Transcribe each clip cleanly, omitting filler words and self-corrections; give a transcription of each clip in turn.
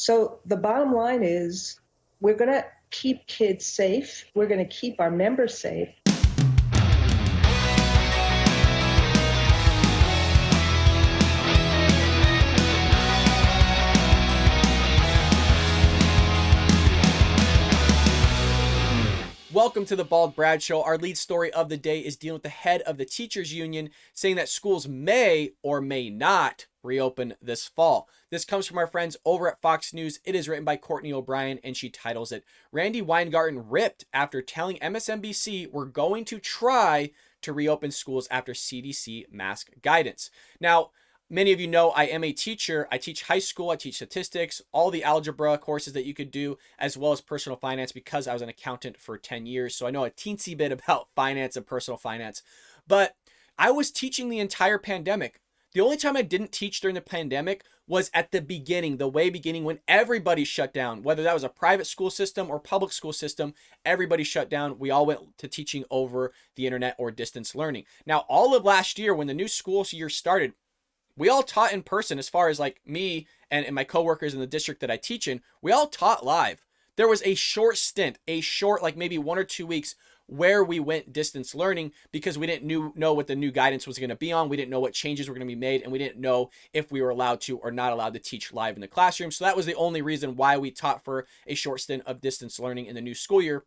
So the bottom line is we're going to keep kids safe. We're going to keep our members safe. Welcome to the Bald Brad Show. Our lead story of the day is dealing with the head of the teachers union saying that schools may or may not reopen this fall. This comes from our friends over at Fox News. It is written by Courtney O'Brien, and she titles it, Randi Weingarten ripped after telling MSNBC we're going to try to reopen schools after CDC mask guidance. Now, many of you know I am a teacher. I teach high school, I teach statistics, all the algebra courses that you could do, as well as personal finance because I was an accountant for 10 years. So I know a teensy bit about finance and personal finance. But I was teaching the entire pandemic. The only time I didn't teach during the pandemic was at the beginning, the way beginning when everybody shut down, whether that was a private school system or public school system, everybody shut down. We all went to teaching over the internet or distance learning. Now, all of last year when the new school year started, we all taught in person. As far as like me and my coworkers in the district that I teach in, we all taught live. There was a short stint, like maybe 1 or 2 weeks where we went distance learning because we didn't know what the new guidance was going to be on. We didn't know what changes were going to be made, and we didn't know if we were allowed to or not allowed to teach live in the classroom. So that was the only reason why we taught for a short stint of distance learning in the new school year.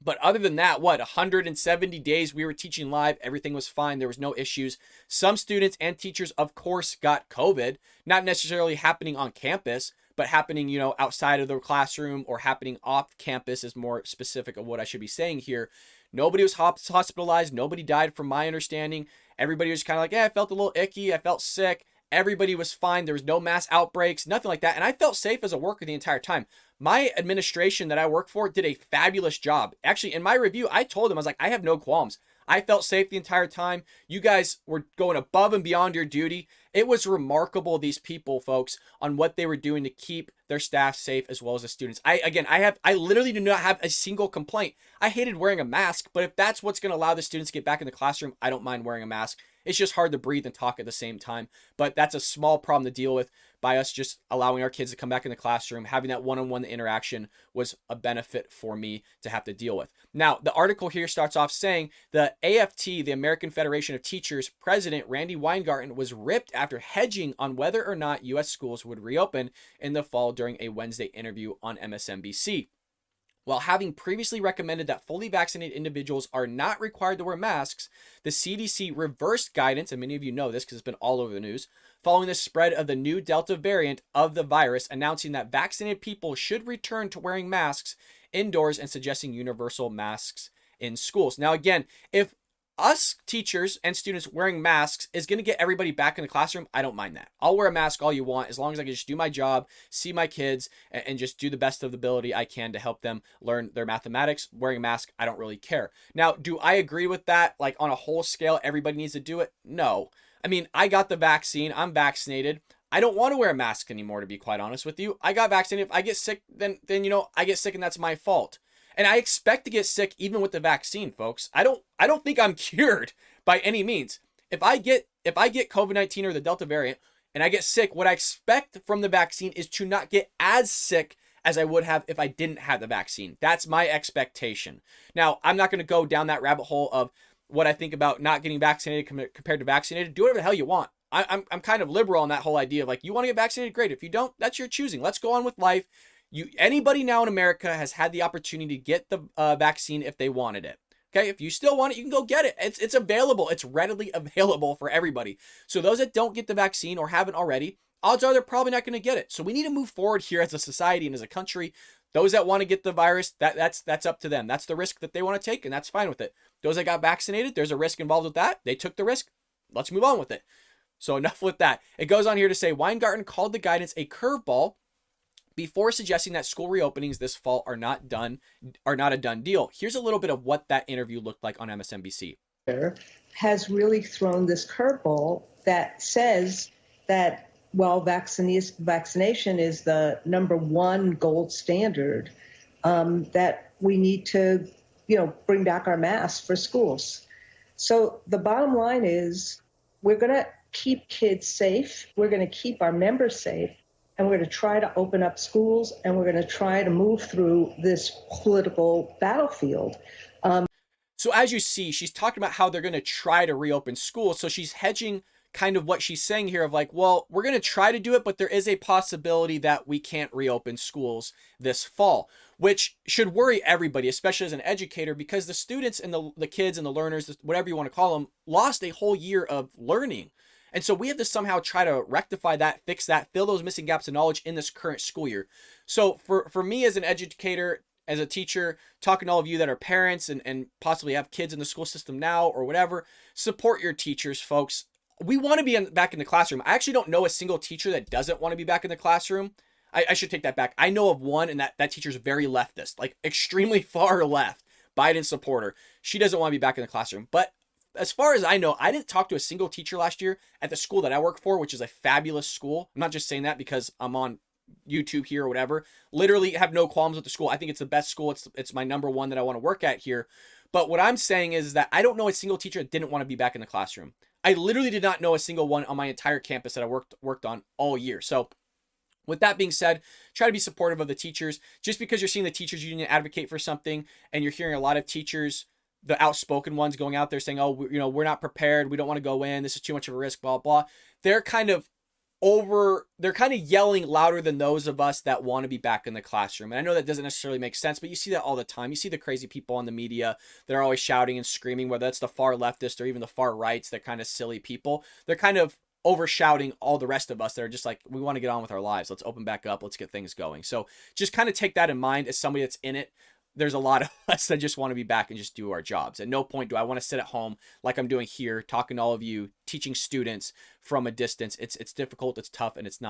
But other than that, 170 days we were teaching live. Everything was fine. There was no issues. Some students and teachers, of course, got COVID, not necessarily happening on campus, but happening, outside of the classroom or happening off campus is more specific of what I should be saying here. Nobody was hospitalized. Nobody died from my understanding. Everybody was kind of like, I felt a little icky. I felt sick. Everybody was fine. There was no mass outbreaks, nothing like that. And I felt safe as a worker the entire time. My administration that I work for did a fabulous job. Actually, in my review, I told them, I was like, I have no qualms. I felt safe the entire time. You guys were going above and beyond your duty. It was remarkable, these people, folks, on what they were doing to keep their staff safe as well as the students. I literally do not have a single complaint. I hated wearing a mask, but if that's what's going to allow the students to get back in the classroom, I don't mind wearing a mask. It's just hard to breathe and talk at the same time. But that's a small problem to deal with by us just allowing our kids to come back in the classroom. Having that one-on-one interaction was a benefit for me to have to deal with. Now, the article here starts off saying the AFT, the American Federation of Teachers president, Randi Weingarten, was ripped after hedging on whether or not U.S. schools would reopen in the fall during a Wednesday interview on MSNBC. While having previously recommended that fully vaccinated individuals are not required to wear masks, the CDC reversed guidance, and many of you know this because it's been all over the news, following the spread of the new Delta variant of the virus, announcing that vaccinated people should return to wearing masks indoors and suggesting universal masks in schools. Now, again, if us teachers and students wearing masks is going to get everybody back in the classroom, I don't mind that. I'll wear a mask all you want as long as I can just do my job, see my kids, and just do the best of the ability I can to help them learn their mathematics. Wearing a mask, I don't really care. Now, do I agree with that? Like on a whole scale, everybody needs to do it? No. I mean, I got the vaccine. I'm vaccinated. I don't want to wear a mask anymore, to be quite honest with you. I got vaccinated. If I get sick, then I get sick and that's my fault. And I expect to get sick even with the vaccine, folks. I don't think I'm cured by any means. If I get COVID-19 or the Delta variant and I get sick, what I expect from the vaccine is to not get as sick as I would have if I didn't have the vaccine. That's my expectation. Now, I'm not going to go down that rabbit hole of what I think about not getting vaccinated compared to vaccinated. Do whatever the hell you want. I'm kind of liberal on that whole idea of like, you want to get vaccinated? Great. If you don't, that's your choosing. Let's go on with life. Anybody now in America has had the opportunity to get the vaccine if they wanted it. Okay, if you still want it, you can go get it. It's available. It's readily available for everybody. So those that don't get the vaccine or haven't already, odds are they're probably not going to get it. So we need to move forward here as a society and as a country. Those that want to get the virus, that's up to them. That's the risk that they want to take, and that's fine with it. Those that got vaccinated, there's a risk involved with that. They took the risk. Let's move on with it. So enough with that. It goes on here to say Weingarten called the guidance a curveball before suggesting that school reopenings this fall are not a done deal. Here's a little bit of what that interview looked like on MSNBC. Has really thrown this curveball that says that while vaccination is the number one gold standard, that we need to, bring back our masks for schools. So the bottom line is we're going to keep kids safe. We're going to keep our members safe. and we're going to try to open up schools, and we're going to try to move through this political battlefield. So as you see, she's talking about how they're going to try to reopen schools. So she's hedging kind of what she's saying here of like, well, we're going to try to do it, but there is a possibility that we can't reopen schools this fall, which should worry everybody, especially as an educator, because the students and the kids and the learners, whatever you want to call them, lost a whole year of learning. And so we have to somehow try to rectify that, fix that, fill those missing gaps of knowledge in this current school year. So for me as an educator, as a teacher, talking to all of you that are parents and possibly have kids in the school system now or whatever, support your teachers, folks. We want to be back in the classroom. I actually don't know a single teacher that doesn't want to be back in the classroom. I should take that back. I know of one, and that teacher's very leftist, like extremely far left, Biden supporter. She doesn't want to be back in the classroom. But as far as I know, I didn't talk to a single teacher last year at the school that I work for, which is a fabulous school. I'm not just saying that because I'm on YouTube here or whatever. Literally have no qualms with the school. I think it's the best school. It's my number one that I want to work at here. But what I'm saying is that I don't know a single teacher that didn't want to be back in the classroom. I literally did not know a single one on my entire campus that I worked on all year. So with that being said, try to be supportive of the teachers. Just because you're seeing the teachers union advocate for something and you're hearing a lot of teachers, the outspoken ones, going out there saying, oh, we're not prepared, we don't want to go in, this is too much of a risk, blah, blah. They're kind of yelling louder than those of us that want to be back in the classroom. And I know that doesn't necessarily make sense, but you see that all the time. You see the crazy people on the media that are always shouting and screaming, whether that's the far leftist or even the far rights. They're kind of silly people. They're kind of over shouting all the rest of us that are just like, we want to get on with our lives. Let's open back up. Let's get things going. So just kind of take that in mind as somebody that's in it. There's a lot of us that just want to be back and just do our jobs. At no point do I want to sit at home like I'm doing here, talking to all of you, teaching students from a distance. It's difficult, it's tough, and that's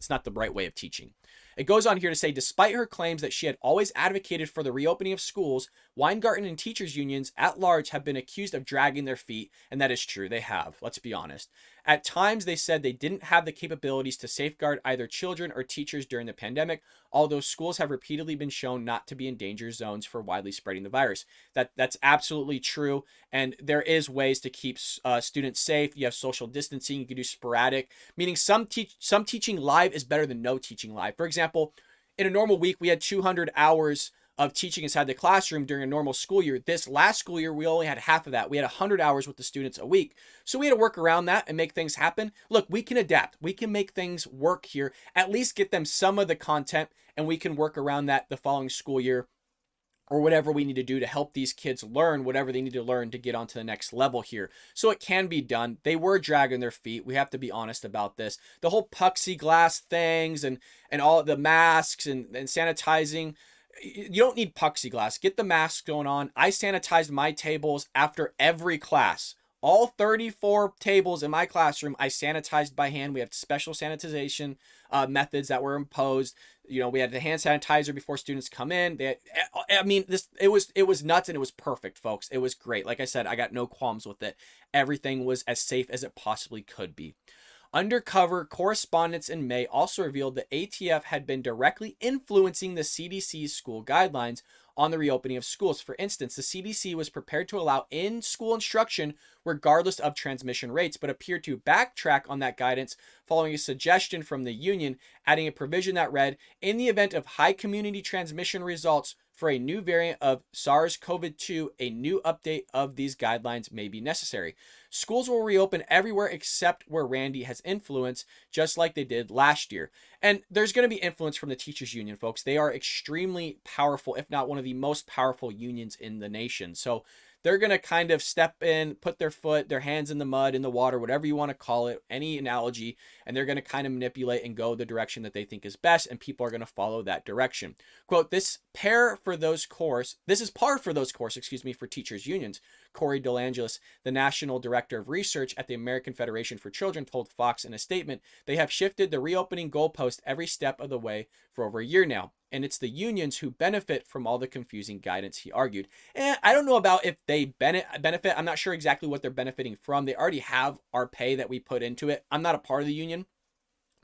not the right way of teaching. It goes on here to say, despite her claims that she had always advocated for the reopening of schools, Weingarten and teachers unions at large have been accused of dragging their feet, and that is true. They have, let's be honest. At times, they said they didn't have the capabilities to safeguard either children or teachers during the pandemic, although schools have repeatedly been shown not to be in danger zones for widely spreading the virus. That's absolutely true, and there is ways to keep students safe. You have social distancing. You can do sporadic, meaning some teaching live is better than no teaching live. For example, in a normal week, we had 200 hours of teaching inside the classroom during a normal school year. This last school year, we only had half of that. We had 100 hours with the students a week. So we had to work around that and make things happen. Look, we can adapt. We can make things work here, at least get them some of the content, and we can work around that the following school year or whatever we need to do to help these kids learn whatever they need to learn to get onto the next level here. So it can be done. They were dragging their feet. We have to be honest about this. The whole plexiglass things and all the masks and sanitizing, you don't need plexiglass. Get the mask going on. I sanitized my tables after every class. All 34 tables in my classroom, I sanitized by hand. We have special sanitization methods that were imposed. We had the hand sanitizer before students come in. It was nuts, and it was perfect, folks. It was great. Like I said, I got no qualms with it. Everything was as safe as it possibly could be. Undercover correspondence in May also revealed that ATF had been directly influencing the CDC's school guidelines on the reopening of schools. For instance, the CDC was prepared to allow in-school instruction regardless of transmission rates, but appeared to backtrack on that guidance following a suggestion from the union, adding a provision that read, in the event of high community transmission results for a new variant of SARS-CoV-2, a new update of these guidelines may be necessary. Schools will reopen everywhere except where Randi has influence, just like they did last year. And there's going to be influence from the teachers union, folks. They are extremely powerful, if not one of the most powerful unions in the nation. So they're going to kind of step in, put their hands in the mud, in the water, whatever you want to call it, any analogy, and they're going to kind of manipulate and go the direction that they think is best, and people are going to follow that direction. Quote, this is par for those course, for teachers unions. Corey DeLangelis, the national director of research at the American Federation for Children, told Fox in a statement, they have shifted the reopening goalpost every step of the way for over a year now. And it's the unions who benefit from all the confusing guidance, he argued. And I don't know about if they benefit. I'm not sure exactly what they're benefiting from. They already have our pay that we put into it. I'm not a part of the union,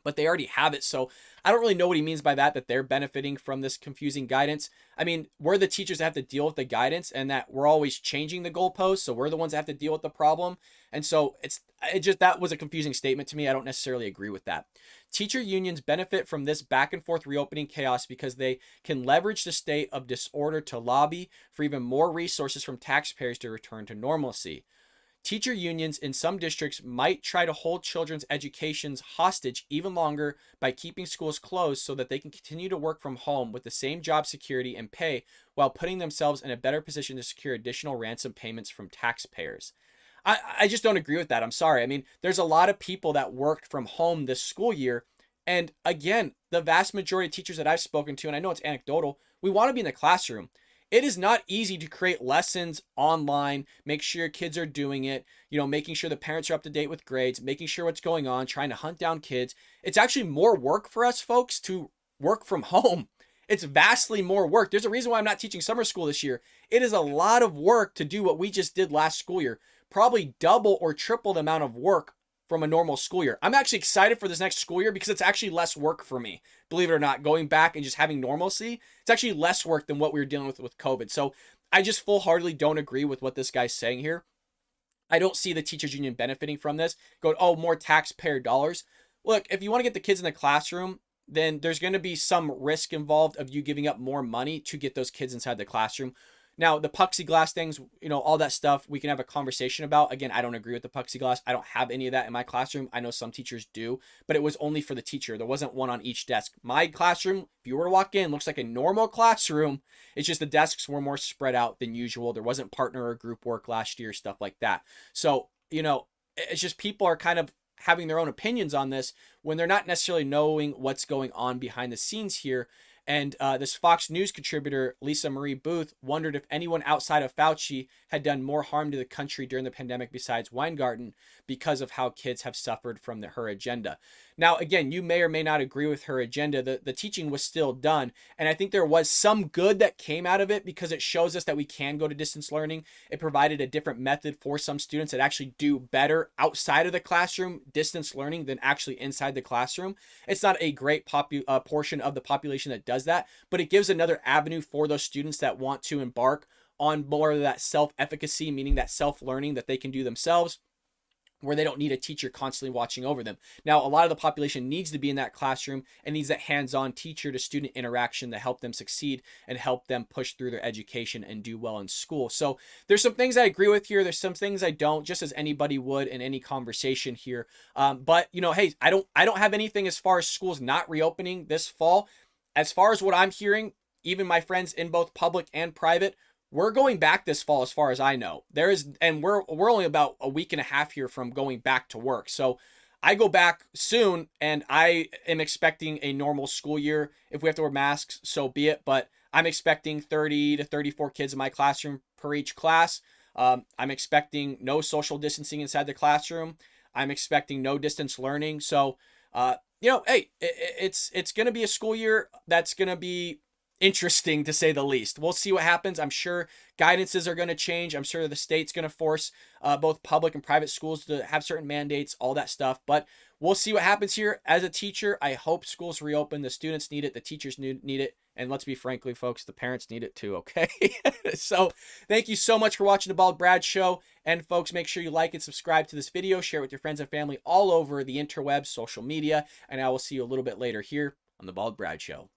but they already have it. So I don't really know what he means by that they're benefiting from this confusing guidance. I mean, we're the teachers that have to deal with the guidance, and that we're always changing the goalposts. So we're the ones that have to deal with the problem. And so that was a confusing statement to me. I don't necessarily agree with that. Teacher unions benefit from this back and forth reopening chaos because they can leverage the state of disorder to lobby for even more resources from taxpayers to return to normalcy. Teacher unions in some districts might try to hold children's educations hostage even longer by keeping schools closed so that they can continue to work from home with the same job security and pay while putting themselves in a better position to secure additional ransom payments from taxpayers. I just don't agree with that. I'm sorry. I mean, there's a lot of people that worked from home this school year. And again, the vast majority of teachers that I've spoken to, and I know it's anecdotal, we want to be in the classroom. It is not easy to create lessons online, make sure your kids are doing it, making sure the parents are up to date with grades, making sure what's going on, trying to hunt down kids. It's actually more work for us folks to work from home. It's vastly more work. There's a reason why I'm not teaching summer school this year. It is a lot of work to do what we just did last school year, probably double or triple the amount of work from a normal school year. I'm actually excited for this next school year because it's actually less work for me. Believe it or not, going back and just having normalcy, it's actually less work than what we were dealing with COVID. So I just full-heartedly don't agree with what this guy's saying here. I don't see the teachers union benefiting from this. Going, oh, more taxpayer dollars. Look, if you want to get the kids in the classroom, then there's going to be some risk involved of you giving up more money to get those kids inside the classroom. Now, the plexiglass things, all that stuff, we can have a conversation about. Again, I don't agree with the plexiglass. I don't have any of that in my classroom. I know some teachers do, but it was only for the teacher. There wasn't one on each desk. My classroom, if you were to walk in, looks like a normal classroom. It's just the desks were more spread out than usual. There wasn't partner or group work last year, stuff like that. So, it's just people are kind of having their own opinions on this when they're not necessarily knowing what's going on behind the scenes here. And this Fox News contributor, Lisa Marie Booth, wondered if anyone outside of Fauci had done more harm to the country during the pandemic besides Weingarten because of how kids have suffered from her agenda. Now, again, you may or may not agree with her agenda. The teaching was still done. And I think there was some good that came out of it because it shows us that we can go to distance learning. It provided a different method for some students that actually do better outside of the classroom, distance learning, than actually inside the classroom. It's not a great portion of the population that does that, but it gives another avenue for those students that want to embark on more of that self-efficacy, meaning that self-learning that they can do themselves, where they don't need a teacher constantly watching over them. Now, a lot of the population needs to be in that classroom and needs that hands-on teacher to student interaction to help them succeed and help them push through their education and do well in school. So there's some things I agree with here. There's some things I don't, just as anybody would in any conversation here. But hey, I don't have anything as far as schools not reopening this fall. As far as what I'm hearing, even my friends in both public and private, we're going back this fall as far as I know. We're only about a week and a half here from going back to work. So I go back soon and I am expecting a normal school year. If we have to wear masks, so be it. But I'm expecting 30 to 34 kids in my classroom per each class. I'm expecting no social distancing inside the classroom. I'm expecting no distance learning. So, hey, it's going to be a school year that's going to be interesting to say the least. We'll see what happens. I'm sure guidances are going to change. I'm sure the state's going to force both public and private schools to have certain mandates, all that stuff. But we'll see what happens here. As a teacher, I hope schools reopen. The students need it. The teachers need it. And let's be frankly, folks, the parents need it too, okay? So thank you so much for watching the Bald Brad Show. And folks, make sure you like and subscribe to this video. Share it with your friends and family all over the interwebs, social media. And I will see you a little bit later here on the Bald Brad Show.